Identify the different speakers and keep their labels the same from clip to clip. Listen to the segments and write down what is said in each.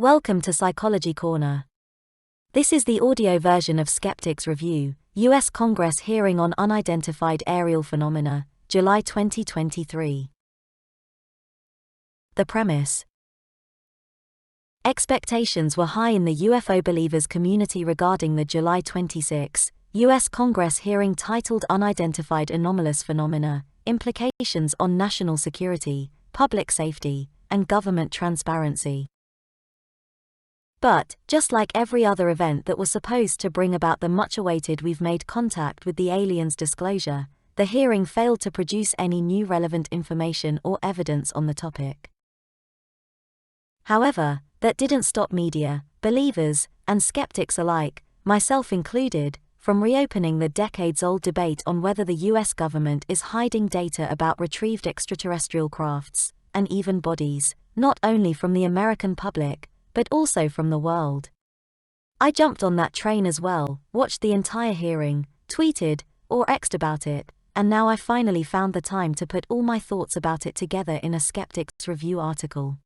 Speaker 1: Welcome to Psychology Corner. This is the audio version of Skeptics Review, U.S. Congress Hearing on Unidentified Aerial Phenomena, July 2023. The premise. Expectations were high in the UFO believers community regarding the July 26 U.S. Congress hearing titled Unidentified Anomalous Phenomena, Implications on National Security, Public Safety, and Government Transparency. But, just like every other event that was supposed to bring about the much-awaited "we've made contact with the aliens" disclosure, the hearing failed to produce any new relevant information or evidence on the topic. However, that didn't stop media, believers, and skeptics alike, myself included, from reopening the decades-old debate on whether the US government is hiding data about retrieved extraterrestrial crafts, and even bodies, not only from the American public, but also from the world. I jumped on that train as well, watched the entire hearing, tweeted, or X'd about it, and now I finally found the time to put all my thoughts about it together in a Skeptics Review article.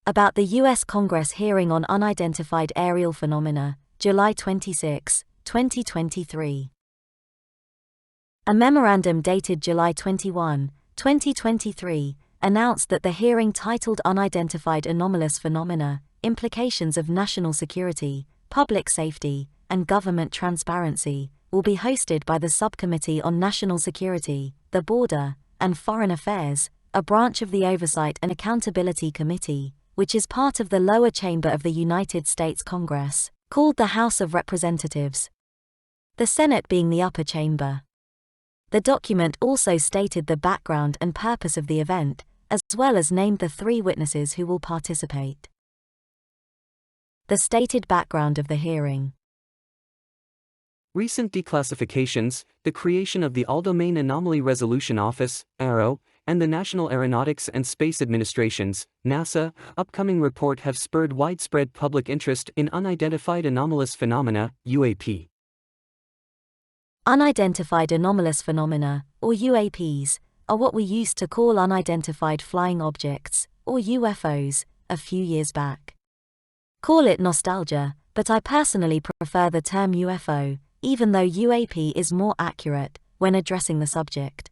Speaker 1: About the U.S. Congress hearing on unidentified aerial phenomena, July 26, 2023. A memorandum dated July 21, 2023, announced that the hearing titled Unidentified Anomalous Phenomena, Implications of National Security, Public Safety, and Government Transparency, will be hosted by the Subcommittee on National Security, the Border, and Foreign Affairs, a branch of the Oversight and Accountability Committee, which is part of the lower chamber of the United States Congress, called the House of Representatives, the Senate being the upper chamber. The document also stated the background and purpose of the event, as well as named the 3 witnesses who will participate. The stated background of the hearing.
Speaker 2: Recent declassifications, the creation of the All-Domain Anomaly Resolution Office, AARO, and the National Aeronautics and Space Administration's, NASA, upcoming report have spurred widespread public interest in unidentified anomalous phenomena, UAP.
Speaker 1: Unidentified anomalous phenomena, or UAPs, are what we used to call unidentified flying objects, or UFOs, a few years back. Call it nostalgia, but I personally prefer the term UFO, even though UAP is more accurate when addressing the subject.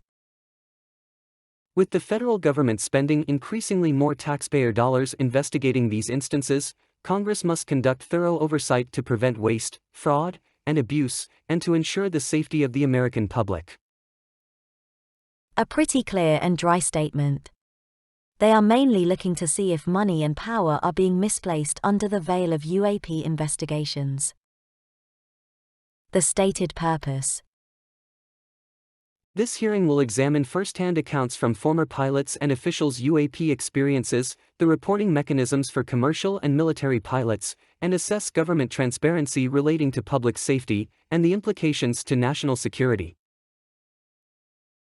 Speaker 2: With the federal government spending increasingly more taxpayer dollars investigating these instances, Congress must conduct thorough oversight to prevent waste, fraud, and abuse, and to ensure the safety of the American public.
Speaker 1: A pretty clear and dry statement. They are mainly looking to see if money and power are being misplaced under the veil of UAP investigations. The stated purpose.
Speaker 2: This hearing will examine first-hand accounts from former pilots and officials' UAP experiences, the reporting mechanisms for commercial and military pilots, and assess government transparency relating to public safety, and the implications to national security.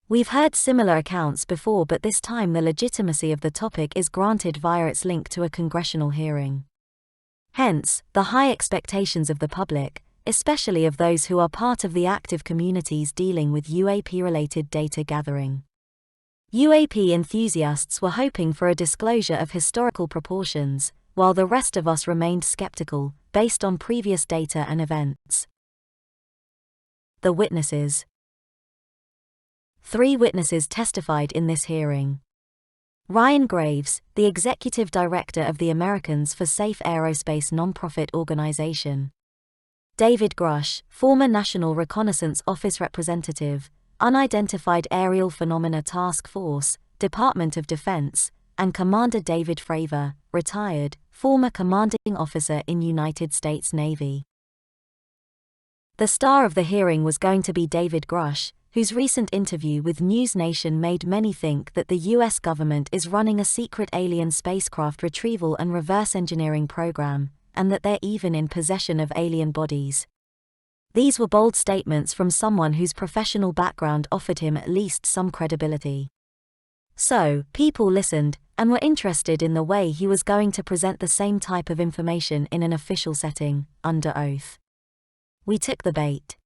Speaker 1: We've heard similar accounts before, but this time the legitimacy of the topic is granted via its link to a congressional hearing. Hence, the high expectations of the public, especially of those who are part of the active communities dealing with UAP-related data gathering. UAP enthusiasts were hoping for a disclosure of historical proportions, while the rest of us remained skeptical, based on previous data and events. The witnesses. 3 witnesses testified in this hearing. Ryan Graves, the executive director of the Americans for Safe Aerospace nonprofit organization. David Grush, former National Reconnaissance Office representative, Unidentified Aerial Phenomena Task Force, Department of Defense, and Commander David FRAVOR, retired, former commanding officer in United States Navy. The star of the hearing was going to be David Grush, whose recent interview with News Nation made many think that the US government is running a secret alien spacecraft retrieval and reverse engineering program, and that they're even in possession of alien bodies. These were bold statements from someone whose professional background offered him at least some credibility. So, people listened, and were interested in the way he was going to present the same type of information in an official setting, under oath. We took the bait.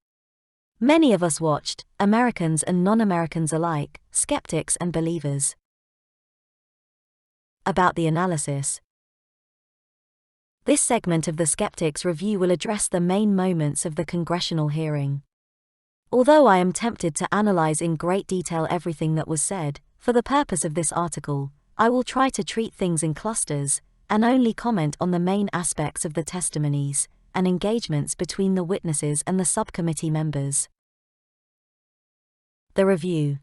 Speaker 1: Many of us watched, Americans and non-Americans alike, skeptics and believers. About the analysis. This segment of the Skeptics Review will address the main moments of the congressional hearing. Although I am tempted to analyze in great detail everything that was said, for the purpose of this article, I will try to treat things in clusters, and only comment on the main aspects of the testimonies and engagements between the witnesses and the subcommittee members. The review.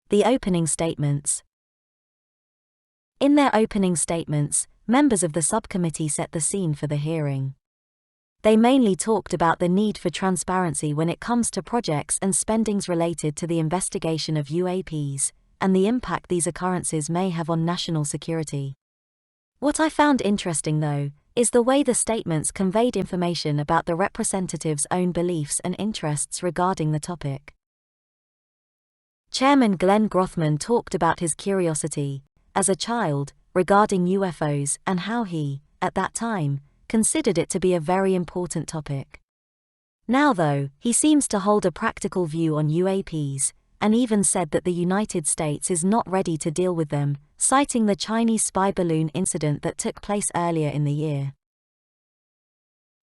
Speaker 1: The opening statements. In their opening statements, members of the subcommittee set the scene for the hearing. They mainly talked about the need for transparency when it comes to projects and spendings related to the investigation of UAPs, and the impact these occurrences may have on national security. What I found interesting, though, is the way the statements conveyed information about the representatives' own beliefs and interests regarding the topic. Chairman Glenn Grothman talked about his curiosity, as a child, regarding UFOs and how he, at that time, considered it to be a very important topic. Now, though, he seems to hold a practical view on UAPs, and even said that the United States is not ready to deal with them, citing the Chinese spy balloon incident that took place earlier in the year.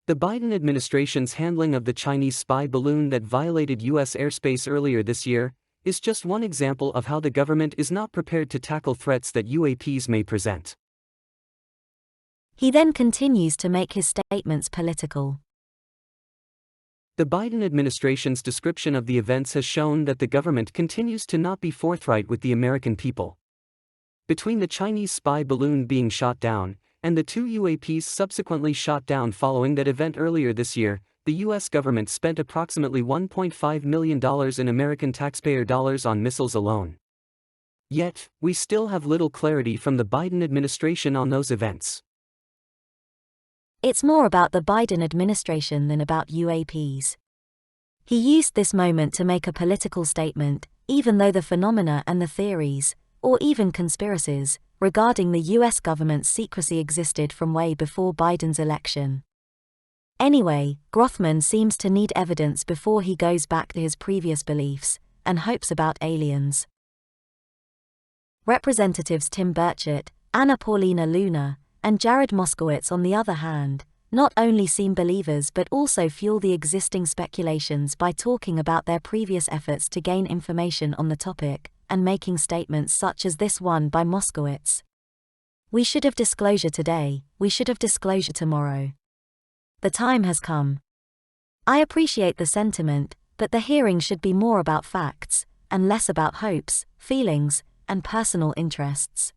Speaker 2: The Biden administration's handling of the Chinese spy balloon that violated U.S. airspace earlier this year is just one example of how the government is not prepared to tackle threats that UAPs may present.
Speaker 1: He then continues to make his statements political.
Speaker 2: The Biden administration's description of the events has shown that the government continues to not be forthright with the American people. Between the Chinese spy balloon being shot down, and the two UAPs subsequently shot down following that event earlier this year, the U.S. government spent approximately $1.5 million in American taxpayer dollars on missiles alone. Yet, we still have little clarity from the Biden administration on those events.
Speaker 1: It's more about the Biden administration than about UAPs. He used this moment to make a political statement, even though the phenomena and the theories, or even conspiracies, regarding the U.S. government's secrecy existed from way before Biden's election. Anyway, Grothman seems to need evidence before he goes back to his previous beliefs and hopes about aliens. Representatives Tim Burchett, Anna Paulina Luna, and Jared Moskowitz, on the other hand, not only seem believers but also fuel the existing speculations by talking about their previous efforts to gain information on the topic, and making statements such as this one by Moskowitz. "We should have disclosure today, we should have disclosure tomorrow. The time has come." I appreciate the sentiment, but the hearing should be more about facts, and less about hopes, feelings, and personal interests.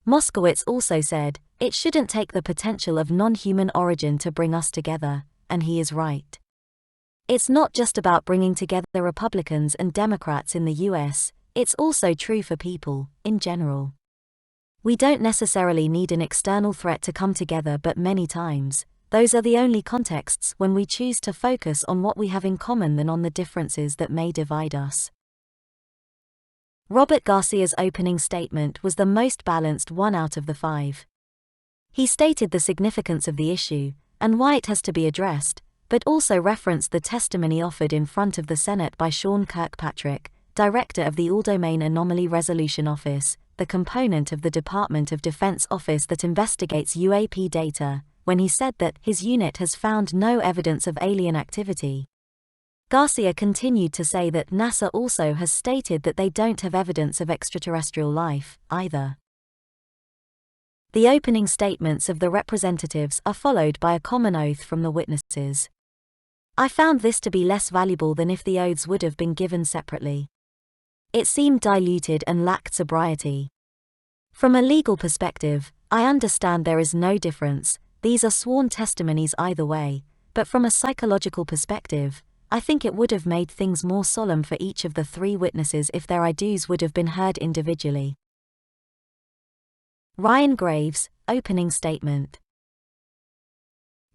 Speaker 1: Moskowitz also said, "It shouldn't take the potential of non-human origin to bring us together," and he is right. It's not just about bringing together Republicans and Democrats in the US, it's also true for people, in general. We don't necessarily need an external threat to come together, but many times, those are the only contexts when we choose to focus on what we have in common than on the differences that may divide us. Robert Garcia's opening statement was the most balanced one out of the five. He stated the significance of the issue, and why it has to be addressed, but also referenced the testimony offered in front of the Senate by Sean Kirkpatrick, director of the All-Domain Anomaly Resolution Office, the component of the Department of Defense office that investigates UAP data, when he said that his unit has found no evidence of alien activity. Garcia continued to say that NASA also has stated that they don't have evidence of extraterrestrial life, either. The opening statements of the representatives are followed by a common oath from the witnesses. I found this to be less valuable than if the oaths would have been given separately. It seemed diluted and lacked sobriety. From a legal perspective, I understand there is no difference, these are sworn testimonies either way, but from a psychological perspective, I think it would have made things more solemn for each of the three witnesses if their I do's would have been heard individually. Ryan Graves, opening statement.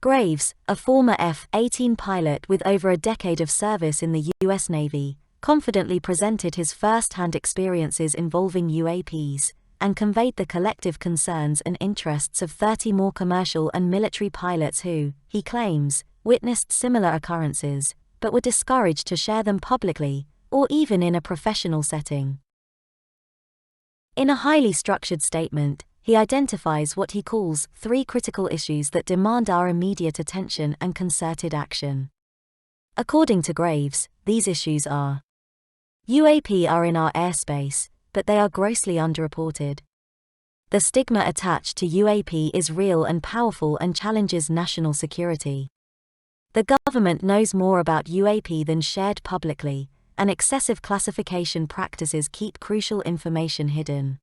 Speaker 1: Graves, a former F-18 pilot with over a decade of service in the U.S. Navy, confidently presented his first-hand experiences involving UAPs, and conveyed the collective concerns and interests of 30 more commercial and military pilots who, he claims, witnessed similar occurrences, but were discouraged to share them publicly, or even in a professional setting. In a highly structured statement, he identifies what he calls 3 critical issues that demand our immediate attention and concerted action. According to Graves, these issues are: UAP are in our airspace, but they are grossly underreported. The stigma attached to UAP is real and powerful and challenges national security. The government knows more about UAP than shared publicly, and excessive classification practices keep crucial information hidden.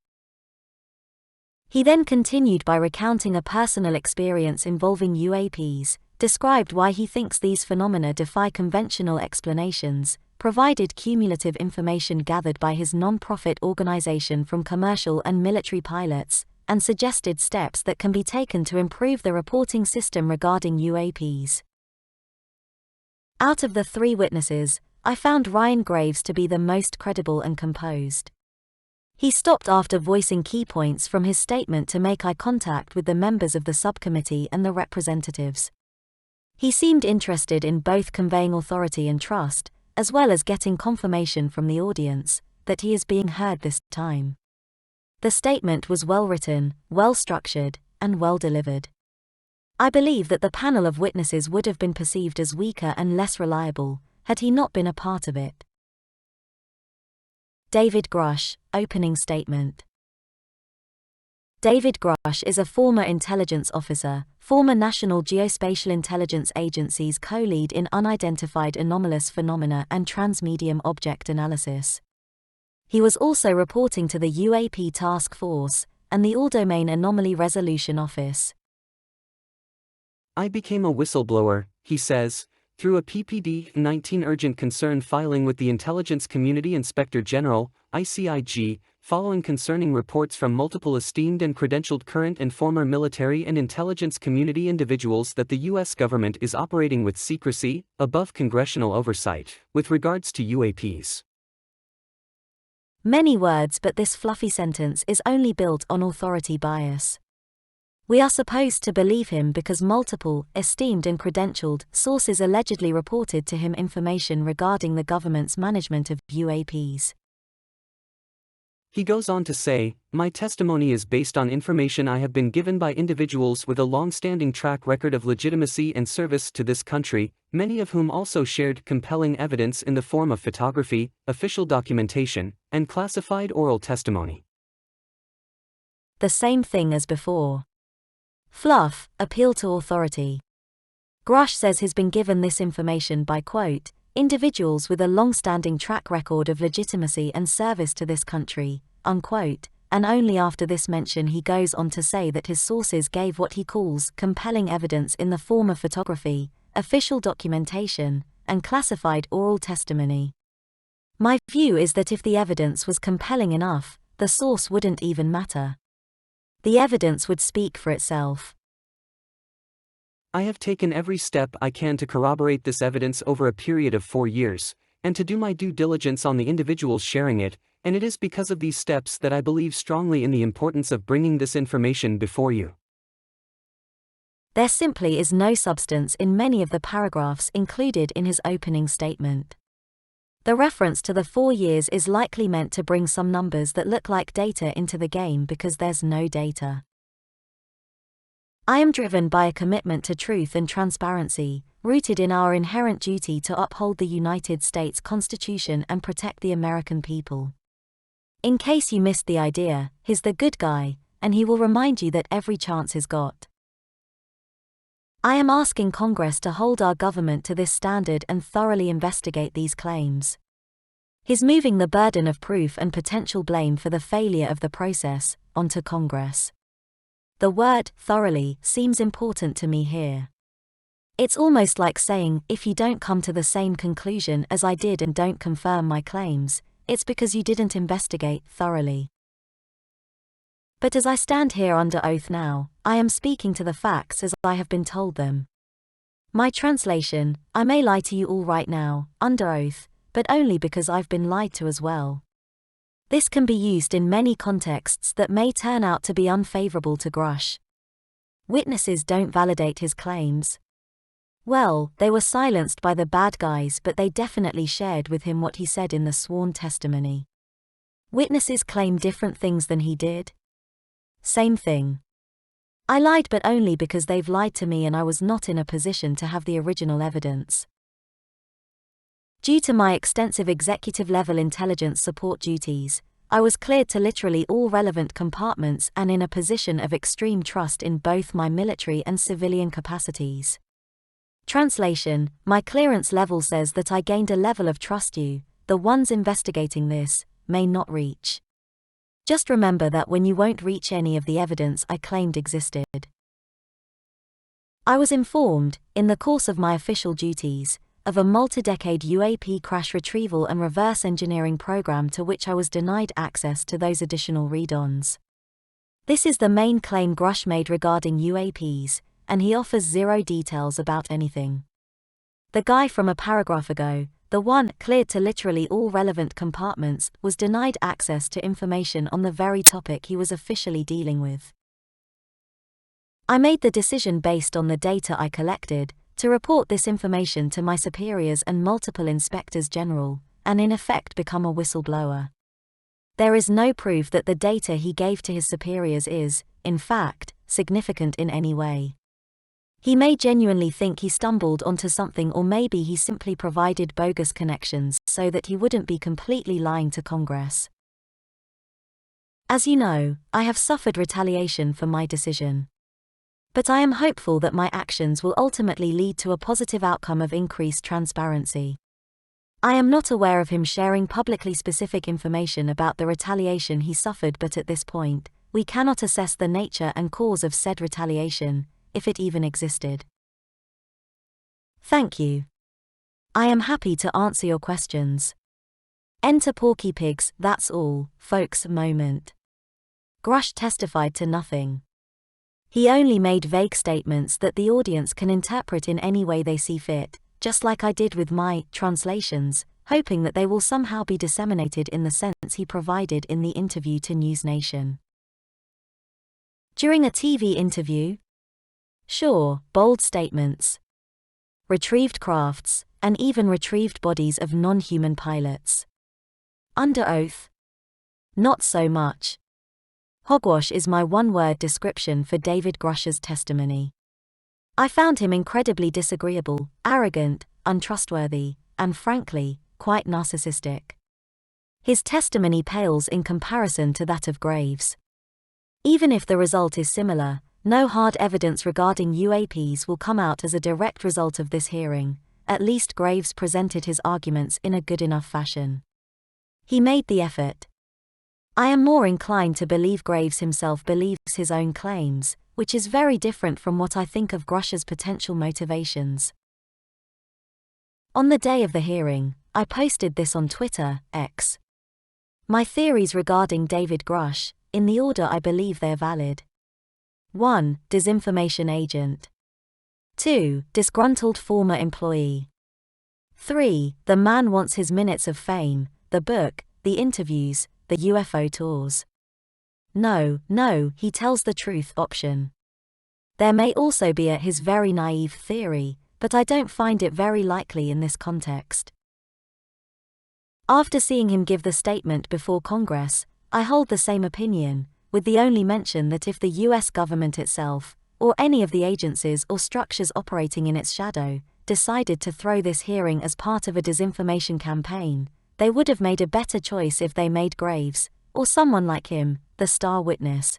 Speaker 1: He then continued by recounting a personal experience involving UAPs, described why he thinks these phenomena defy conventional explanations, provided cumulative information gathered by his non-profit organization from commercial and military pilots, and suggested steps that can be taken to improve the reporting system regarding UAPs. Out of the 3 witnesses, I found Ryan Graves to be the most credible and composed. He stopped after voicing key points from his statement to make eye contact with the members of the subcommittee and the representatives. He seemed interested in both conveying authority and trust, as well as getting confirmation from the audience that he is being heard this time. The statement was well written, well structured, and well delivered. I believe that the panel of witnesses would have been perceived as weaker and less reliable had he not been a part of it. David Grush, opening statement. David Grush is a former intelligence officer, former National Geospatial Intelligence Agency's co-lead in Unidentified Anomalous Phenomena and Transmedium Object Analysis. He was also reporting to the UAP Task Force and the All-Domain Anomaly Resolution Office.
Speaker 2: I became a whistleblower, he says, through a PPD-19 urgent concern filing with the Intelligence Community Inspector General, ICIG, following concerning reports from multiple esteemed and credentialed current and former military and intelligence community individuals that the U.S. government is operating with secrecy, above congressional oversight, with regards to UAPs.
Speaker 1: Many words, but this fluffy sentence is only built on authority bias. We are supposed to believe him because multiple, esteemed and credentialed, sources allegedly reported to him information regarding the government's management of UAPs.
Speaker 2: He goes on to say, my testimony is based on information I have been given by individuals with a long-standing track record of legitimacy and service to this country, many of whom also shared compelling evidence in the form of photography, official documentation, and classified oral testimony.
Speaker 1: The same thing as before. Fluff, appeal to authority. Grush says he's been given this information by, quote, individuals with a long-standing track record of legitimacy and service to this country, unquote, and only after this mention he goes on to say that his sources gave what he calls compelling evidence in the form of photography, official documentation, and classified oral testimony. My view is that if the evidence was compelling enough, the source wouldn't even matter. The evidence would speak for itself.
Speaker 2: I have taken every step I can to corroborate this evidence over a period of 4 years, and to do my due diligence on the individuals sharing it, and it is because of these steps that I believe strongly in the importance of bringing this information before you.
Speaker 1: There simply is no substance in many of the paragraphs included in his opening statement. The reference to the 4 years is likely meant to bring some numbers that look like data into the game because there's no data. I am driven by a commitment to truth and transparency, rooted in our inherent duty to uphold the United States Constitution and protect the American people. In case you missed the idea, he's the good guy, and he will remind you that every chance is got. I am asking Congress to hold our government to this standard and thoroughly investigate these claims. He's moving the burden of proof and potential blame for the failure of the process onto Congress. The word thoroughly seems important to me here. It's almost like saying, if you don't come to the same conclusion as I did and don't confirm my claims, it's because you didn't investigate thoroughly. But as I stand here under oath now, I am speaking to the facts as I have been told them. My translation, I may lie to you all right now, under oath, but only because I've been lied to as well. This can be used in many contexts that may turn out to be unfavorable to Grush. Witnesses don't validate his claims. Well, they were silenced by the bad guys, but they definitely shared with him what he said in the sworn testimony. Witnesses claim different things than he did. Same thing. I lied, but only because they've lied to me and I was not in a position to have the original evidence. Due to my extensive executive-level intelligence support duties, I was cleared to literally all relevant compartments and in a position of extreme trust in both my military and civilian capacities. Translation: my clearance level says that I gained a level of trust you, the ones investigating this, may not reach. Just remember that when you won't reach any of the evidence I claimed existed. I was informed, in the course of my official duties, of a multi-decade UAP crash retrieval and reverse engineering program to which I was denied access to those additional read-ons. This is the main claim Grush made regarding UAPs, and he offers zero details about anything. The guy from a paragraph ago, the one cleared to literally all relevant compartments, was denied access to information on the very topic he was officially dealing with. I made the decision based on the data I collected, to report this information to my superiors and multiple inspectors general, and in effect become a whistleblower. There is no proof that the data he gave to his superiors is, in fact, significant in any way. He may genuinely think he stumbled onto something, or maybe he simply provided bogus connections so that he wouldn't be completely lying to Congress. As you know, I have suffered retaliation for my decision. But I am hopeful that my actions will ultimately lead to a positive outcome of increased transparency. I am not aware of him sharing publicly specific information about the retaliation he suffered, but at this point, we cannot assess the nature and cause of said retaliation, if it even existed. Thank you. I am happy to answer your questions. Enter Porky Pigs, that's all, folks moment. Grush testified to nothing. He only made vague statements that the audience can interpret in any way they see fit, just like I did with my translations, hoping that they will somehow be disseminated in the sense he provided in the interview to News Nation. During a TV interview? Sure, bold statements. Retrieved crafts, and even retrieved bodies of non-human pilots. Under oath? Not so much. Hogwash is my one-word description for David Grush's testimony. I found him incredibly disagreeable, arrogant, untrustworthy, and frankly, quite narcissistic. His testimony pales in comparison to that of Graves. Even if the result is similar, no hard evidence regarding UAPs will come out as a direct result of this hearing. At least Graves presented his arguments in a good enough fashion. He made the effort. I am more inclined to believe Graves himself believes his own claims, which is very different from what I think of Grush's potential motivations. On the day of the hearing, I posted this on Twitter, X. My theories regarding David Grush, in the order I believe they're valid. 1. Disinformation agent. 2. Disgruntled former employee. 3. The man wants his minutes of fame, the book, the interviews, the UFO tours. No, he tells the truth option. There may also be his very naive theory, but I don't find it very likely in this context. After seeing him give the statement before Congress, I hold the same opinion, with the only mention that if the US government itself, or any of the agencies or structures operating in its shadow, decided to throw this hearing as part of a disinformation campaign, they would have made a better choice if they made Graves, or someone like him, the star witness.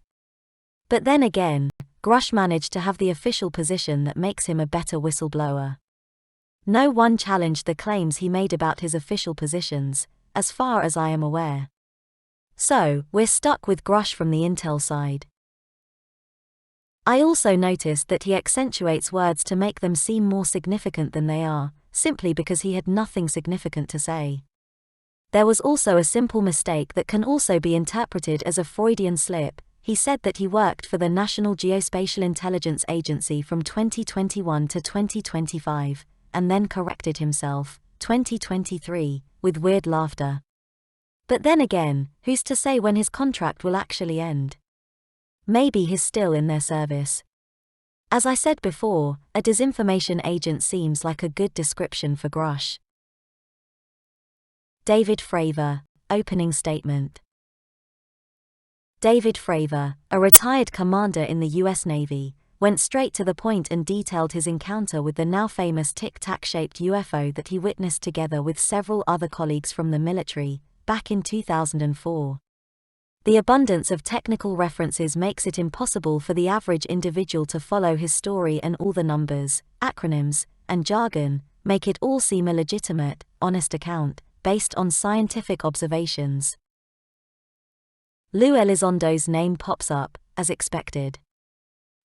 Speaker 1: But then again, Grush managed to have the official position that makes him a better whistleblower. No one challenged the claims he made about his official positions, as far as I am aware. So, we're stuck with Grush from the intel side. I also noticed that he accentuates words to make them seem more significant than they are, simply because he had nothing significant to say. There was also a simple mistake that can also be interpreted as a Freudian slip. He said that he worked for the National Geospatial Intelligence Agency from 2021 to 2025, and then corrected himself, 2023, with weird laughter. But then again, who's to say when his contract will actually end? Maybe he's still in their service. As I said before, a disinformation agent seems like a good description for Grush. David FRAVOR, opening statement. David FRAVOR, a retired commander in the U.S. Navy, went straight to the point and detailed his encounter with the now famous tic-tac-shaped UFO that he witnessed together with several other colleagues from the military, back in 2004. The abundance of technical references makes it impossible for the average individual to follow his story, and all the numbers, acronyms, and jargon make it all seem a legitimate, honest account, based on scientific observations. Lou Elizondo's name pops up, as expected.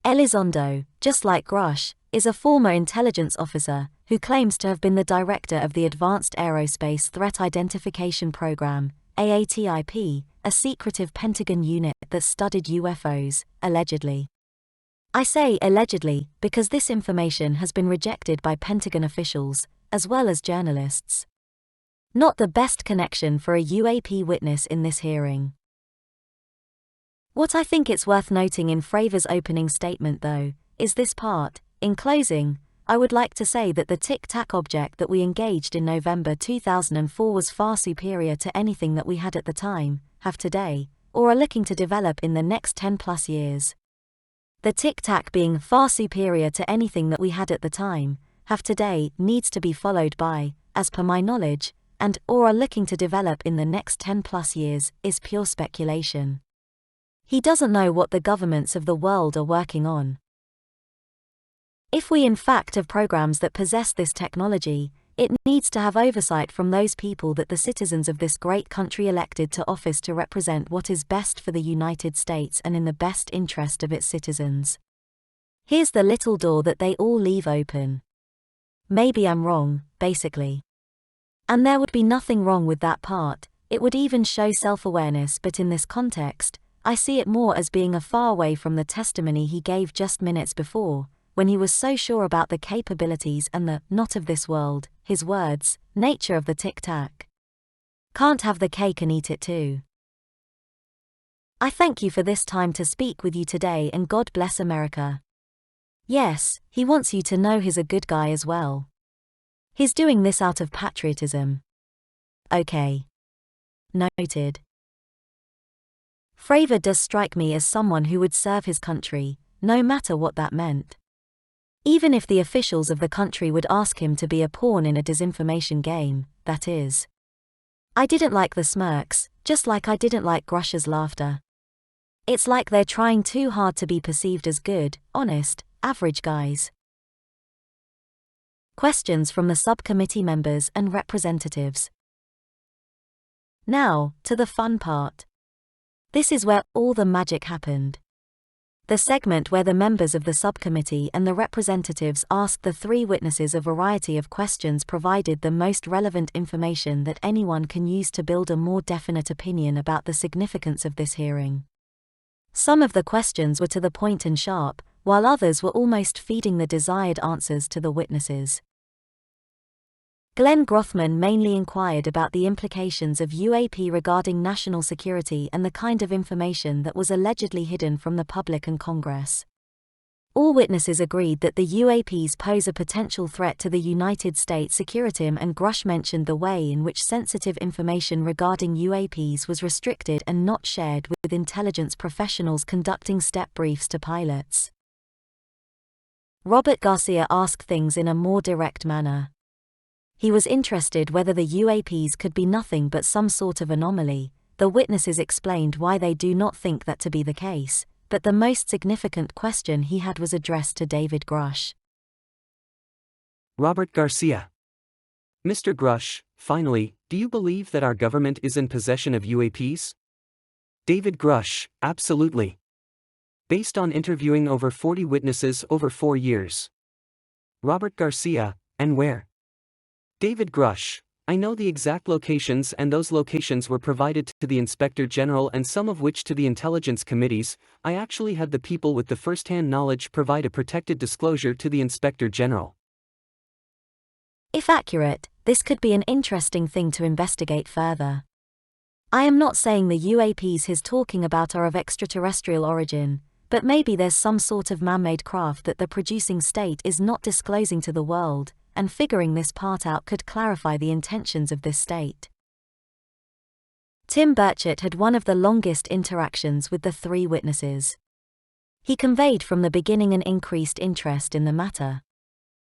Speaker 1: Elizondo, just like Grush, is a former intelligence officer who claims to have been the director of the Advanced Aerospace Threat Identification Program, AATIP, a secretive Pentagon unit that studied UFOs, allegedly. I say allegedly because this information has been rejected by Pentagon officials, as well as journalists. Not the best connection for a UAP witness in this hearing. What I think it's worth noting in FRAVOR's opening statement, though, is this part. In closing, I would like to say that the tic-tac object that we engaged in November 2004 was far superior to anything that we had at the time, have today, or are looking to develop in the next 10+ years. The tic-tac being far superior to anything that we had at the time, have today, needs to be followed by, as per my knowledge, and or are looking to develop in the next 10+ years, is pure speculation. He doesn't know what the governments of the world are working on. If we in fact have programs that possess this technology, it needs to have oversight from those people that the citizens of this great country elected to office to represent what is best for the United States and in the best interest of its citizens. Here's the little door that they all leave open. Maybe I'm wrong, basically. And there would be nothing wrong with that part, it would even show self-awareness, but in this context, I see it more as being a far way from the testimony he gave just minutes before, when he was so sure about the capabilities and the not of this world, his words, nature of the tic-tac. Can't have the cake and eat it too. I thank you for this time to speak with you today, and God bless America. Yes, he wants you to know he's a good guy as well. He's doing this out of patriotism. Okay. Noted. FRAVOR does strike me as someone who would serve his country, no matter what that meant. Even if the officials of the country would ask him to be a pawn in a disinformation game, that is. I didn't like the smirks, just like I didn't like Grush's laughter. It's like they're trying too hard to be perceived as good, honest, average guys. Questions from the subcommittee members and representatives. Now, to the fun part. This is where all the magic happened. The segment where the members of the subcommittee and the representatives asked the three witnesses a variety of questions provided the most relevant information that anyone can use to build a more definite opinion about the significance of this hearing. Some of the questions were to the point and sharp, while others were almost feeding the desired answers to the witnesses. Glenn Grothman mainly inquired about the implications of UAP regarding national security and the kind of information that was allegedly hidden from the public and Congress. All witnesses agreed that the UAPs pose a potential threat to the United States security, and Grush mentioned the way in which sensitive information regarding UAPs was restricted and not shared with intelligence professionals conducting step briefs to pilots. Robert Garcia asked things in a more direct manner. He was interested whether the UAPs could be nothing but some sort of anomaly. The witnesses explained why they do not think that to be the case, but the most significant question he had was addressed to David Grush.
Speaker 2: Robert Garcia. Mr. Grush, finally, do you believe that our government is in possession of UAPs? David Grush, absolutely. Based on interviewing over 40 witnesses over 4 years. Robert Garcia, and where? David Grush, I know the exact locations, and those locations were provided to the Inspector General and some of which to the intelligence committees. I actually had the people with the first-hand knowledge provide a protected disclosure to the Inspector General.
Speaker 1: If accurate, this could be an interesting thing to investigate further. I am not saying the UAPs he's talking about are of extraterrestrial origin, but maybe there's some sort of man-made craft that the producing state is not disclosing to the world, and figuring this part out could clarify the intentions of this state. Tim Burchett had one of the longest interactions with the three witnesses. He conveyed from the beginning an increased interest in the matter.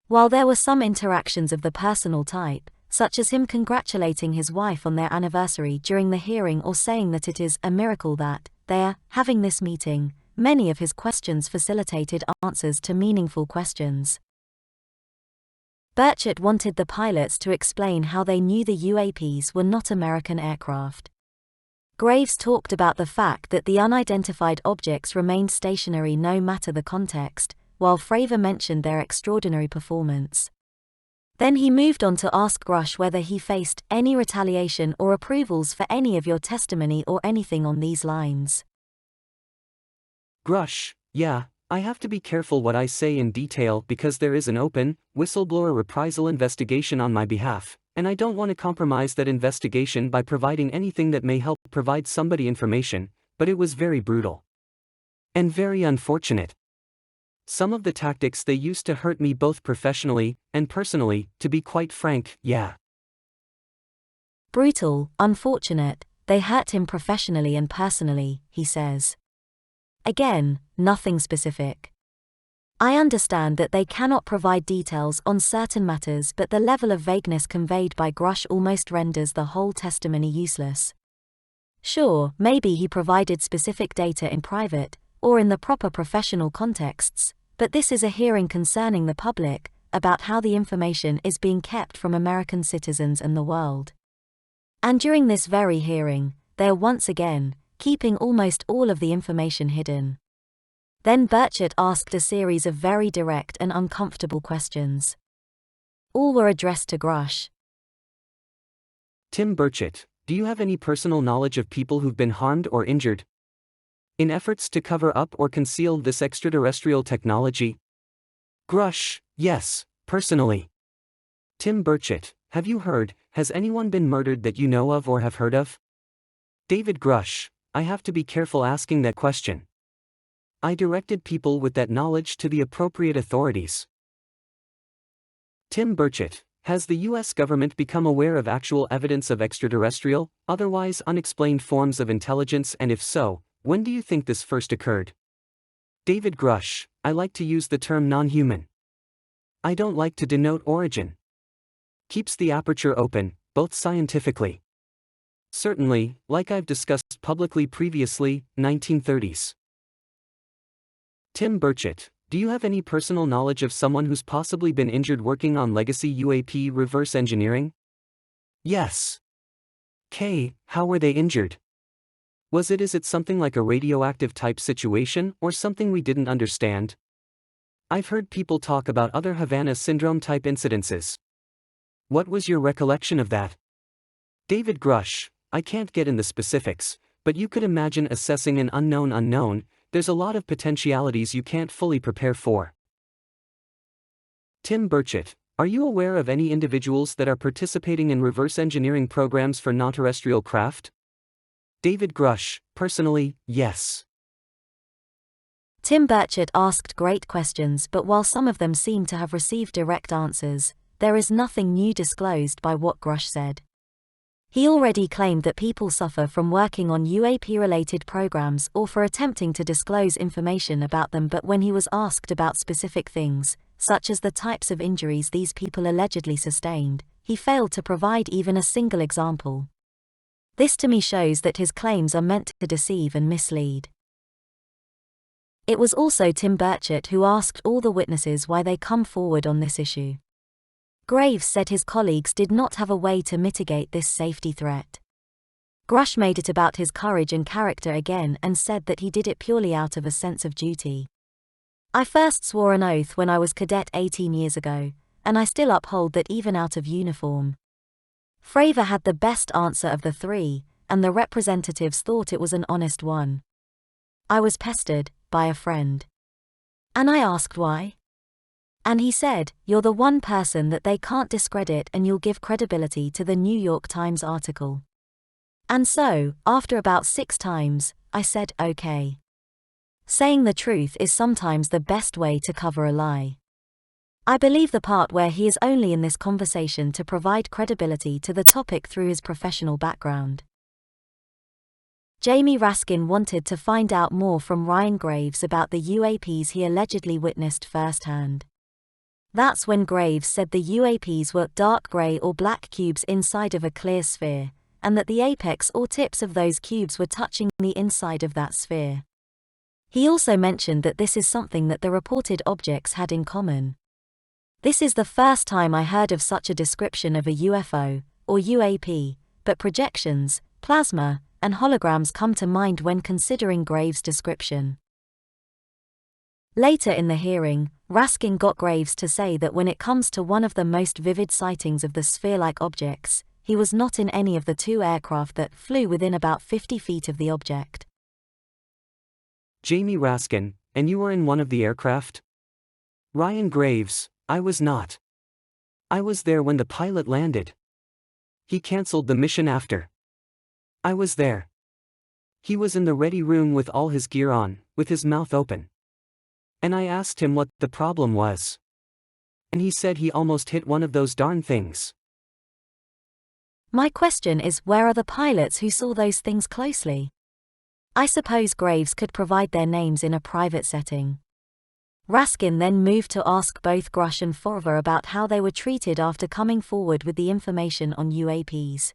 Speaker 1: While there were some interactions of the personal type, such as him congratulating his wife on their anniversary during the hearing or saying that it is a miracle that they're having this meeting, many of his questions facilitated answers to meaningful questions. Burchett wanted the pilots to explain how they knew the UAPs were not American aircraft. Graves talked about the fact that the unidentified objects remained stationary no matter the context, while FRAVOR mentioned their extraordinary performance. Then he moved on to ask Grush whether he faced any retaliation or approvals for any of your testimony or anything on these lines.
Speaker 2: Grush: yeah, I have to be careful what I say in detail because there is an open, whistleblower reprisal investigation on my behalf, and I don't want to compromise that investigation by providing anything that may help provide somebody information, but it was very brutal. And very unfortunate. Some of the tactics they used to hurt me both professionally and personally, to be quite frank, yeah.
Speaker 1: Brutal, unfortunate, they hurt him professionally and personally, he says. Again, nothing specific. I understand that they cannot provide details on certain matters, but the level of vagueness conveyed by Grush almost renders the whole testimony useless. Sure, maybe he provided specific data in private, or in the proper professional contexts, but this is a hearing concerning the public, about how the information is being kept from American citizens and the world. And during this very hearing, they're once again keeping almost all of the information hidden. Then Burchett asked a series of very direct and uncomfortable questions. All were addressed to Grush.
Speaker 2: Tim Burchett: do you have any personal knowledge of people who've been harmed or injured in efforts to cover up or conceal this extraterrestrial technology? Grush: yes, personally. Tim Burchett: have you heard, has anyone been murdered that you know of or have heard of? David Grush: I have to be careful asking that question. I directed people with that knowledge to the appropriate authorities. Tim Burchett: has the U.S. government become aware of actual evidence of extraterrestrial, otherwise unexplained forms of intelligence, and if so, when do you think this first occurred? David Grush: I like to use the term non-human. I don't like to denote origin. Keeps the aperture open, both scientifically. Certainly, like I've discussed publicly previously, 1930s. Tim Burchett: do you have any personal knowledge of someone who's possibly been injured working on legacy UAP reverse engineering? Yes. How were they injured? Is it something like a radioactive type situation or something we didn't understand? I've heard people talk about other Havana syndrome type incidences. What was your recollection of that? David Grush: I can't get in the specifics, but you could imagine assessing an unknown. There's a lot of potentialities you can't fully prepare for. Tim Burchett: are you aware of any individuals that are participating in reverse engineering programs for non-terrestrial craft? David Grush: personally, yes.
Speaker 1: Tim Burchett asked great questions, but while some of them seem to have received direct answers, there is nothing new disclosed by what Grush said. He already claimed that people suffer from working on UAP-related programs or for attempting to disclose information about them, but when he was asked about specific things, such as the types of injuries these people allegedly sustained, he failed to provide even a single example. This to me shows that his claims are meant to deceive and mislead. It was also Tim Burchett who asked all the witnesses why they come forward on this issue. Graves said his colleagues did not have a way to mitigate this safety threat. Grush made it about his courage and character again and said that he did it purely out of a sense of duty. I first swore an oath when I was cadet 18 years ago, and I still uphold that even out of uniform. FRAVOR had the best answer of the three, and the representatives thought it was an honest one. I was pestered by a friend. And I asked why. And he said, "You're the one person that they can't discredit and you'll give credibility to the New York Times article." And so, after about 6 times, I said, "Okay." Saying the truth is sometimes the best way to cover a lie. I believe the part where he is only in this conversation to provide credibility to the topic through his professional background. Jamie Raskin wanted to find out more from Ryan Graves about the UAPs he allegedly witnessed firsthand. That's when Graves said the UAPs were dark grey or black cubes inside of a clear sphere, and that the apex or tips of those cubes were touching the inside of that sphere. He also mentioned that this is something that the reported objects had in common. This is the first time I heard of such a description of a UFO, or UAP, but projections, plasma, and holograms come to mind when considering Graves' description. Later in the hearing, Raskin got Graves to say that when it comes to one of the most vivid sightings of the sphere-like objects, he was not in any of the two aircraft that flew within about 50 feet of the object.
Speaker 2: Jamie Raskin, and you were in one of the aircraft? Ryan Graves, I was not. I was there when the pilot landed. He cancelled the mission after. I was there. He was in the ready room with all his gear on, with his mouth open. And I asked him what the problem was. And he said he almost hit one of those darn things.
Speaker 1: My question is, where are the pilots who saw those things closely? I suppose Graves could provide their names in a private setting. Raskin then moved to ask both Grush and FRAVOR about how they were treated after coming forward with the information on UAPs.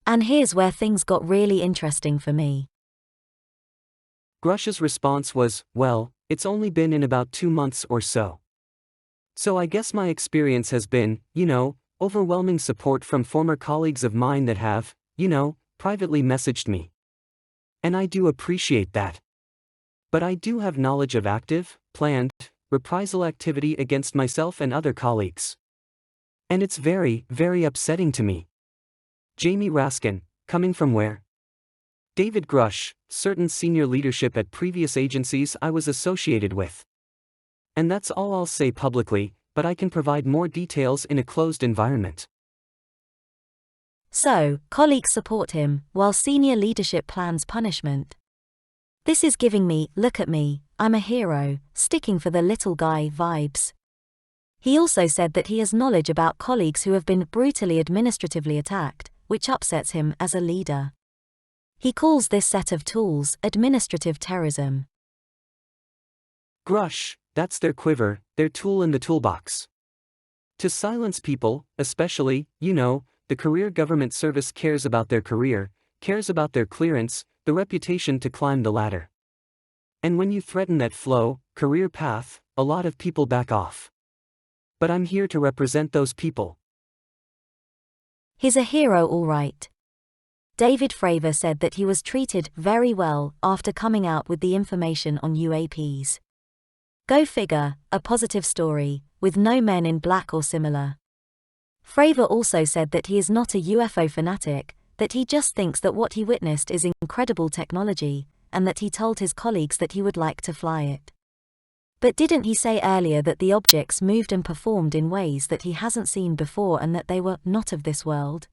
Speaker 1: And here's where things got really interesting for me.
Speaker 2: Grush's response was, well, it's only been in about 2 months or so. So I guess my experience has been, overwhelming support from former colleagues of mine that have, privately messaged me. And I do appreciate that. But I do have knowledge of active, planned, reprisal activity against myself and other colleagues. And it's very, very upsetting to me. Jamie Raskin, coming from where? David Grush, certain senior leadership at previous agencies I was associated with. And that's all I'll say publicly, but I can provide more details in a closed environment.
Speaker 1: So, colleagues support him, while senior leadership plans punishment. This is giving me, look at me, I'm a hero, sticking for the little guy vibes. He also said that he has knowledge about colleagues who have been brutally administratively attacked, which upsets him as a leader. He calls this set of tools administrative terrorism.
Speaker 2: Grush, that's their quiver, their tool in the toolbox. To silence people, especially, the career government service cares about their career, cares about their clearance, the reputation to climb the ladder. And when you threaten that flow, career path, a lot of people back off. But I'm here to represent those people.
Speaker 1: He's a hero, all right. David FRAVOR said that he was treated very well after coming out with the information on UAPs. Go figure, a positive story, with no men in black or similar. FRAVOR also said that he is not a UFO fanatic, that he just thinks that what he witnessed is incredible technology, and that he told his colleagues that he would like to fly it. But didn't he say earlier that the objects moved and performed in ways that he hasn't seen before and that they were not of this world?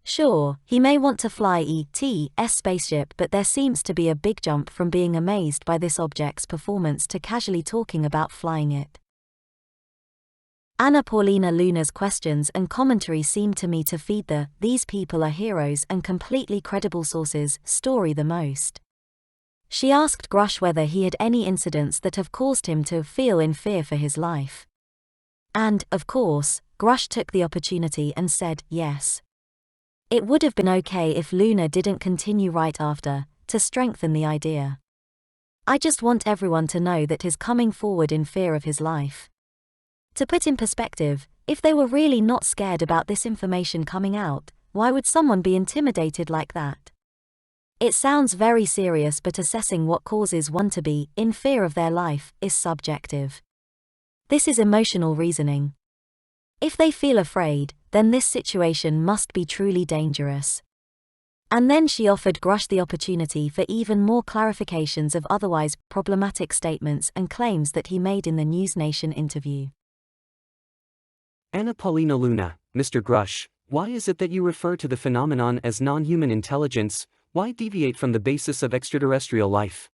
Speaker 1: Sure, he may want to fly E.T.'s spaceship, but there seems to be a big jump from being amazed by this object's performance to casually talking about flying it. Anna Paulina Luna's questions and commentary seem to me to feed the "these people are heroes and completely credible sources" story the most. She asked Grush whether he had any incidents that have caused him to feel in fear for his life. And, of course, Grush took the opportunity and said yes. It would have been okay if Luna didn't continue right after, to strengthen the idea. I just want everyone to know that he's coming forward in fear of his life. To put in perspective, if they were really not scared about this information coming out, why would someone be intimidated like that? It sounds very serious, but assessing what causes one to be in fear of their life is subjective. This is emotional reasoning. If they feel afraid, then this situation must be truly dangerous. And then she offered Grush the opportunity for even more clarifications of otherwise problematic statements and claims that he made in the News Nation interview.
Speaker 2: Anna Paulina Luna, Mr. Grush, why is it that you refer to the phenomenon as non-human intelligence? Why deviate from the basis of extraterrestrial life?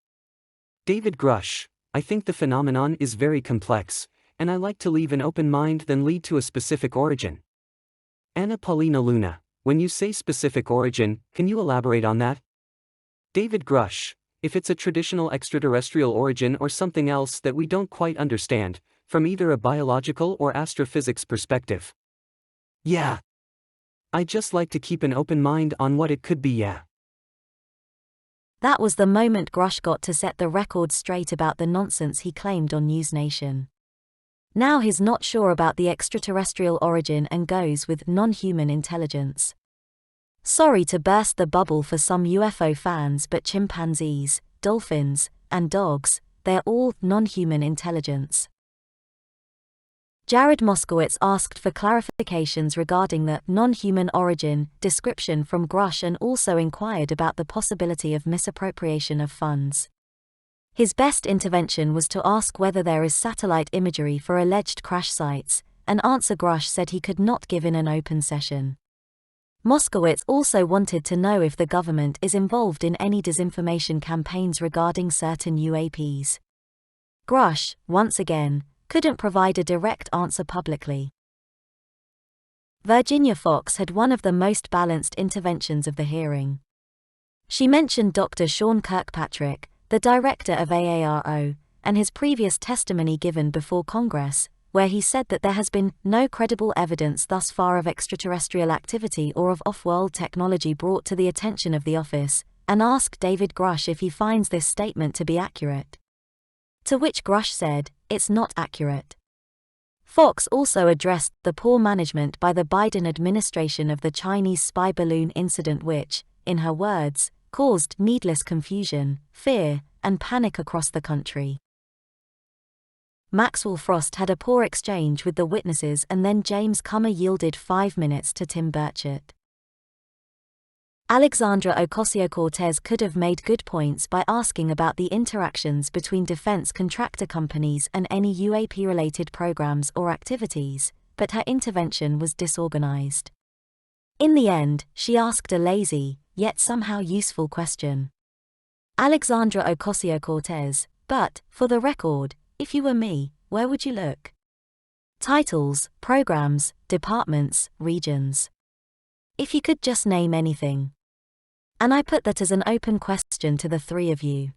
Speaker 2: David Grush, I think the phenomenon is very complex, and I like to leave an open mind than lead to a specific origin. Anna Paulina Luna, when you say specific origin, can you elaborate on that? David Grush, if it's a traditional extraterrestrial origin or something else that we don't quite understand, from either a biological or astrophysics perspective. Yeah. I just like to keep an open mind on what it could be, yeah.
Speaker 1: That was the moment Grush got to set the record straight about the nonsense he claimed on News Nation. Now he's not sure about the extraterrestrial origin and goes with non-human intelligence. Sorry to burst the bubble for some UFO fans, but chimpanzees, dolphins, and dogs, they're all non-human intelligence. Jared Moskowitz asked for clarifications regarding the non-human origin description from Grush and also inquired about the possibility of misappropriation of funds. His best intervention was to ask whether there is satellite imagery for alleged crash sites, an answer Grush said he could not give in an open session. Moskowitz also wanted to know if the government is involved in any disinformation campaigns regarding certain UAPs. Grush, once again, couldn't provide a direct answer publicly. Virginia Fox had one of the most balanced interventions of the hearing. She mentioned Dr. Sean Kirkpatrick, the director of AARO, and his previous testimony given before Congress, where he said that there has been no credible evidence thus far of extraterrestrial activity or of off-world technology brought to the attention of the office, and asked David Grush if he finds this statement to be accurate. To which Grush said, "It's not accurate." Fox also addressed the poor management by the Biden administration of the Chinese spy balloon incident which, in her words, caused needless confusion, fear, and panic across the country. Maxwell Frost had a poor exchange with the witnesses and then James Comer yielded 5 minutes to Tim Burchett. Alexandra Ocasio-Cortez could have made good points by asking about the interactions between defense contractor companies and any UAP-related programs or activities, but her intervention was disorganized. In the end, she asked a lazy, yet somehow useful question. Alexandra Ocasio-Cortez, but, for the record, if you were me, where would you look? Titles, programs, departments, regions. If you could just name anything. And I put that as an open question to the three of you.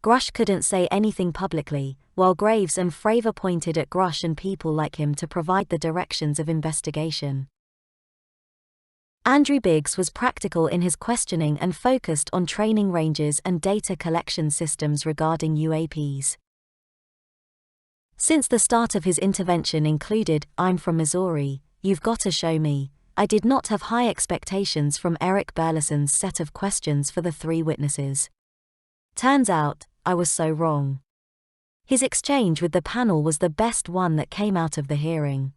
Speaker 1: Grush couldn't say anything publicly, while Graves and FRAVOR pointed at Grush and people like him to provide the directions of investigation. Andrew Biggs was practical in his questioning and focused on training ranges and data collection systems regarding UAPs. Since the start of his intervention included, "I'm from Missouri, you've got to show me," I did not have high expectations from Eric Burleson's set of questions for the three witnesses. Turns out, I was so wrong. His exchange with the panel was the best one that came out of the hearing.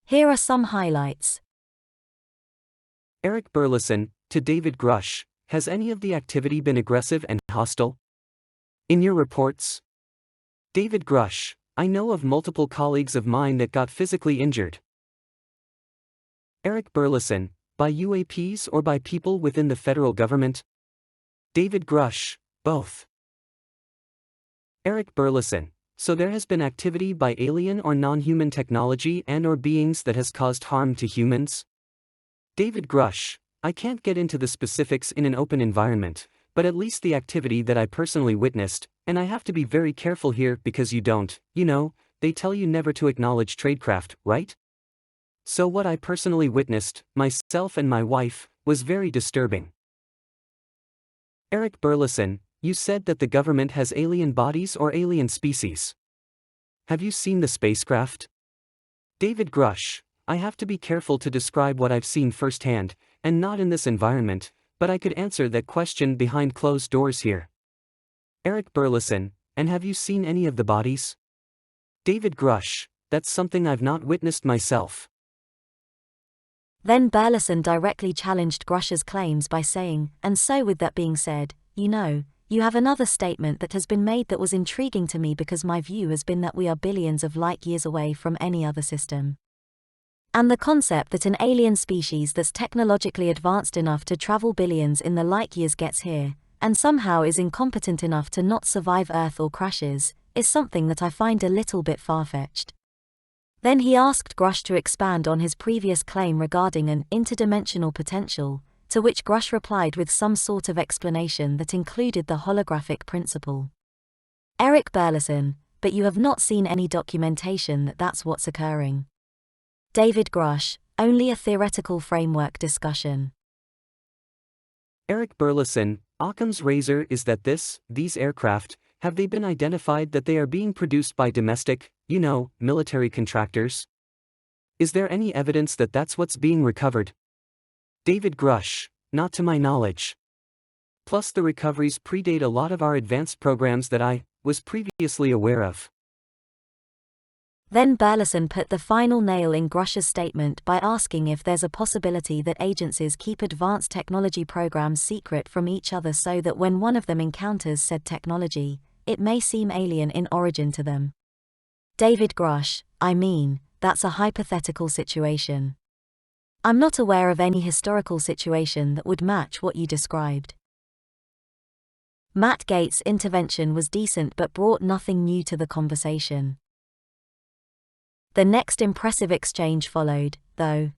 Speaker 1: Here are some highlights.
Speaker 2: Eric Burleson, to David Grush, has any of the activity been aggressive and hostile? In your reports? David Grush, I know of multiple colleagues of mine that got physically injured. Eric Burleson, by UAPs or by people within the federal government? David Grush, both. Eric Burleson, so there has been activity by alien or non-human technology and/or beings that has caused harm to humans? David Grush, I can't get into the specifics in an open environment, but at least the activity that I personally witnessed, and I have to be very careful here because you don't, they tell you never to acknowledge tradecraft, right? So what I personally witnessed, myself and my wife, was very disturbing. Eric Burleson, you said that the government has alien bodies or alien species. Have you seen the spacecraft? David Grush, I have to be careful to describe what I've seen firsthand, and not in this environment, but I could answer that question behind closed doors here. Eric Burleson, and have you seen any of the bodies? David Grush, that's something I've not witnessed myself.
Speaker 1: Then Burleson directly challenged Grush's claims by saying, "And so with that being said, you have another statement that has been made that was intriguing to me because my view has been that we are billions of light years away from any other system. And the concept that an alien species that's technologically advanced enough to travel billions in the light years gets here, and somehow is incompetent enough to not survive Earth or crashes, is something that I find a little bit far-fetched. Then he asked Grush to expand on his previous claim regarding an interdimensional potential, to which Grush replied with some sort of explanation that included the holographic principle. Eric Burleson, but you have not seen any documentation that that's what's occurring. David Grush, only a theoretical framework discussion.
Speaker 2: Eric Burleson, Occam's razor is that these aircraft, have they been identified that they are being produced by domestic, military contractors? Is there any evidence that that's what's being recovered? David Grush, not to my knowledge. Plus the recoveries predate a lot of our advanced programs that I was previously aware of.
Speaker 1: Then Burleson put the final nail in Grush's statement by asking if there's a possibility that agencies keep advanced technology programs secret from each other so that when one of them encounters said technology, it may seem alien in origin to them. David Grush, that's a hypothetical situation. I'm not aware of any historical situation that would match what you described. Matt Gaetz' intervention was decent but brought nothing new to the conversation. The next impressive exchange followed, though.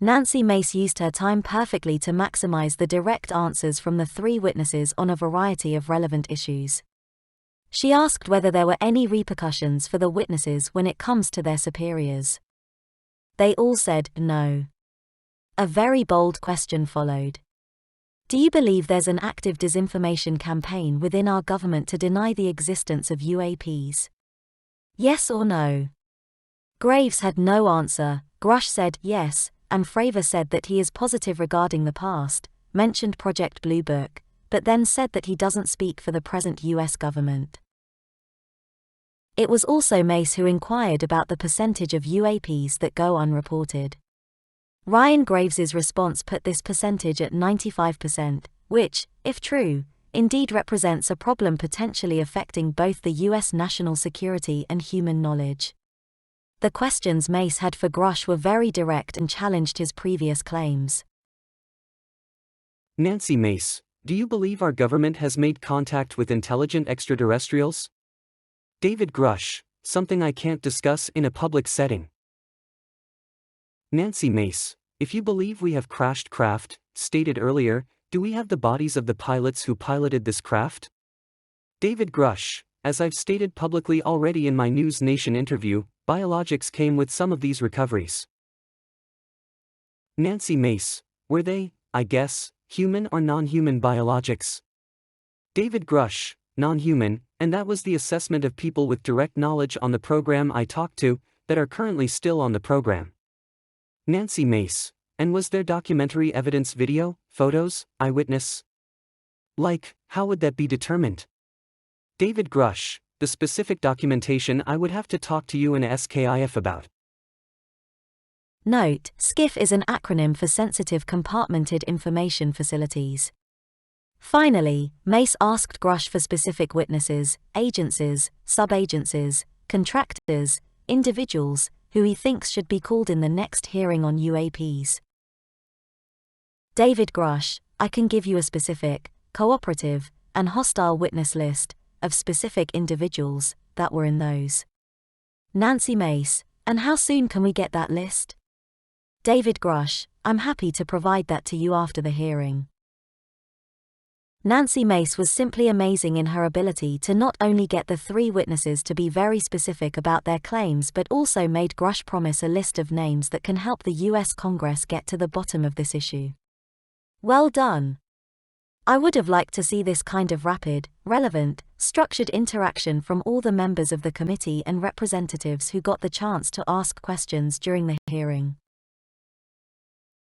Speaker 1: Nancy Mace used her time perfectly to maximize the direct answers from the three witnesses on a variety of relevant issues. She asked whether there were any repercussions for the witnesses when it comes to their superiors. They all said no. A very bold question followed. Do you believe there's an active disinformation campaign within our government to deny the existence of UAPs? Yes or no? Graves had no answer. Grush said yes, and FRAVOR said that he is positive regarding the past, mentioned Project Blue Book, but then said that he doesn't speak for the present US government. It was also Mace who inquired about the percentage of UAPs that go unreported. Ryan Graves's response put this percentage at 95%, which, if true, indeed represents a problem potentially affecting both the US national security and human knowledge. The questions Mace had for Grush were very direct and challenged his previous claims.
Speaker 2: Nancy Mace, do you believe our government has made contact with intelligent extraterrestrials? David Grush, something I can't discuss in a public setting. Nancy Mace, if you believe we have crashed craft, stated earlier, do we have the bodies of the pilots who piloted this craft? David Grush, as I've stated publicly already in my News Nation interview, biologics came with some of these recoveries. Nancy Mace, were they, human or non-human biologics? David Grush, non-human, and that was the assessment of people with direct knowledge on the program I talked to, that are currently still on the program. Nancy Mace, and was there documentary evidence, video, photos, eyewitness? How would that be determined? David Grush, the specific documentation I would have to talk to you and SKIF about.
Speaker 1: Note: SKIF is an acronym for Sensitive Compartmented Information Facilities. Finally, Mace asked Grush for specific witnesses, agencies, sub-agencies, contractors, individuals, who he thinks should be called in the next hearing on UAPs. David Grush, I can give you a specific, cooperative, and hostile witness list of specific individuals that were in those. Nancy Mace, and how soon can we get that list? David Grush, I'm happy to provide that to you after the hearing. Nancy Mace was simply amazing in her ability to not only get the three witnesses to be very specific about their claims but also made Grush promise a list of names that can help the US Congress get to the bottom of this issue. Well done. I would have liked to see this kind of rapid, relevant, structured interaction from all the members of the committee and representatives who got the chance to ask questions during the hearing.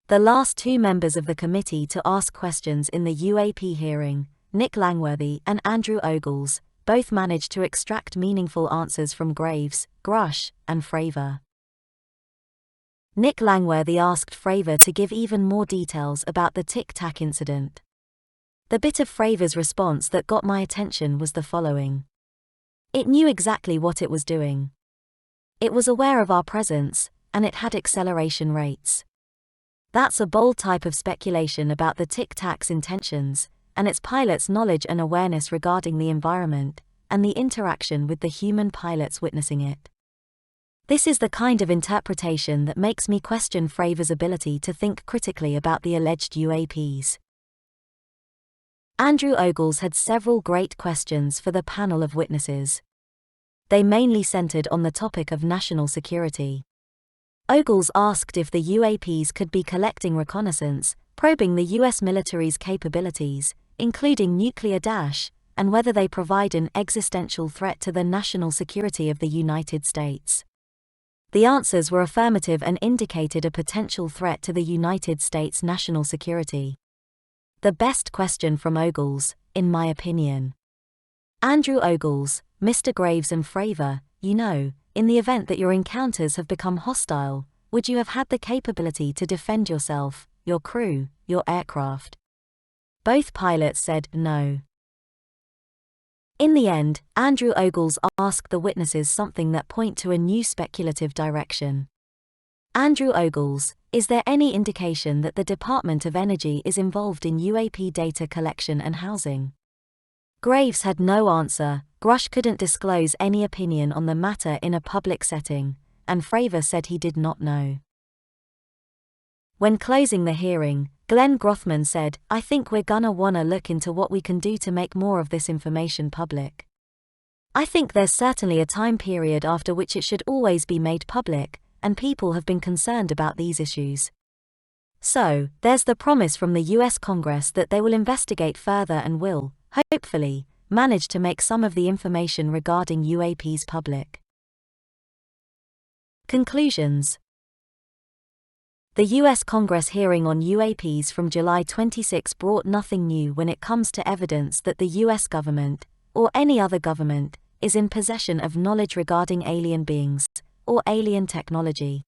Speaker 1: The last two members of the committee to ask questions in the UAP hearing, Nick Langworthy and Andrew Ogles, both managed to extract meaningful answers from Graves, Grush, and FRAVOR. Nick Langworthy asked FRAVOR to give even more details about the Tic Tac incident. The bit of FRAVOR's response that got my attention was the following. It knew exactly what it was doing. It was aware of our presence, and it had acceleration rates. That's a bold type of speculation about the Tic Tac's intentions, and its pilots' knowledge and awareness regarding the environment, and the interaction with the human pilots witnessing it. This is the kind of interpretation that makes me question FRAVOR's ability to think critically about the alleged UAPs. Andrew Ogles had several great questions for the panel of witnesses. They mainly centered on the topic of national security. Ogles asked if the UAPs could be collecting reconnaissance, probing the US military's capabilities, including nuclear, and whether they provide an existential threat to the national security of the United States. The answers were affirmative and indicated a potential threat to the United States national security. The best question from Ogles, in my opinion. Andrew Ogles, Mr. Graves and FRAVOR, in the event that your encounters have become hostile, would you have had the capability to defend yourself, your crew, your aircraft? Both pilots said no. In the end, Andrew Ogles asked the witnesses something that point to a new speculative direction. Andrew Ogles, is there any indication that the Department of Energy is involved in UAP data collection and housing? Graves had no answer. Grush couldn't disclose any opinion on the matter in a public setting, and FRAVOR said he did not know. When closing the hearing, Glenn Grothman said, "I think we're gonna wanna look into what we can do to make more of this information public. I think there's certainly a time period after which it should always be made public, and people have been concerned about these issues. So, there's the promise from the US Congress that they will investigate further and will, hopefully, manage to make some of the information regarding UAPs public." Conclusions. The US Congress hearing on UAPs from July 26 brought nothing new when it comes to evidence that the US government, or any other government, is in possession of knowledge regarding alien beings, or alien technology.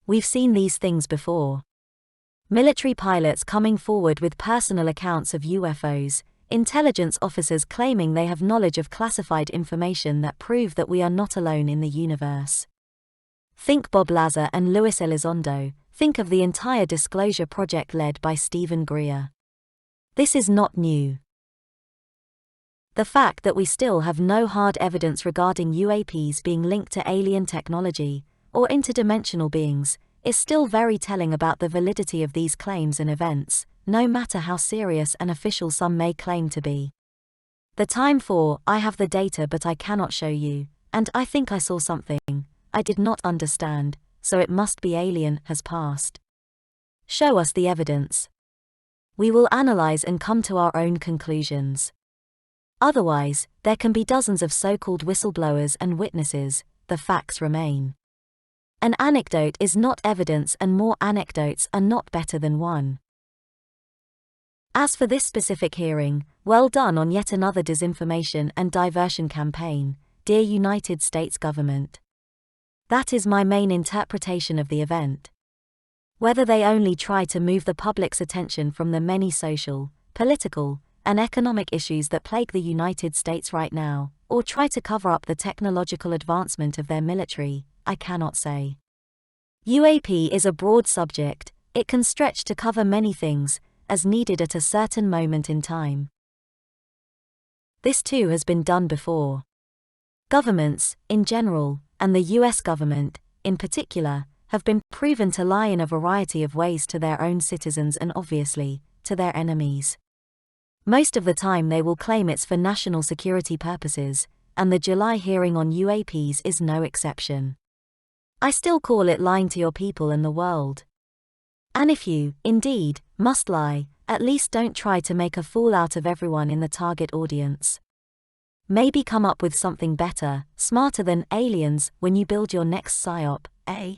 Speaker 1: We've seen these things before. Military pilots coming forward with personal accounts of UFOs, intelligence officers claiming they have knowledge of classified information that prove that we are not alone in the universe. Think Bob Lazar and Luis Elizondo. Think of the entire disclosure project led by Stephen Greer. This is not new. The fact that we still have no hard evidence regarding UAPs being linked to alien technology, or interdimensional beings, is still very telling about the validity of these claims and events, no matter how serious and official some may claim to be. The time for, "I have the data but I cannot show you," and "I think I saw something I did not understand, so it must be alien," has passed. Show us the evidence. We will analyze and come to our own conclusions. Otherwise, there can be dozens of so-called whistleblowers and witnesses, the facts remain. An anecdote is not evidence and more anecdotes are not better than one. As for this specific hearing, well done on yet another disinformation and diversion campaign, dear United States government. That is my main interpretation of the event. Whether they only try to move the public's attention from the many social, political, and economic issues that plague the United States right now, or try to cover up the technological advancement of their military, I cannot say. UAP is a broad subject. It can stretch to cover many things, as needed at a certain moment in time. This too has been done before. Governments, in general, and the US government, in particular, have been proven to lie in a variety of ways to their own citizens and obviously, to their enemies. Most of the time they will claim it's for national security purposes, and the July hearing on UAPs is no exception. I still call it lying to your people and the world. And if you, indeed, must lie, at least don't try to make a fool out of everyone in the target audience. Maybe come up with something better, smarter than aliens when you build your next PSYOP, eh?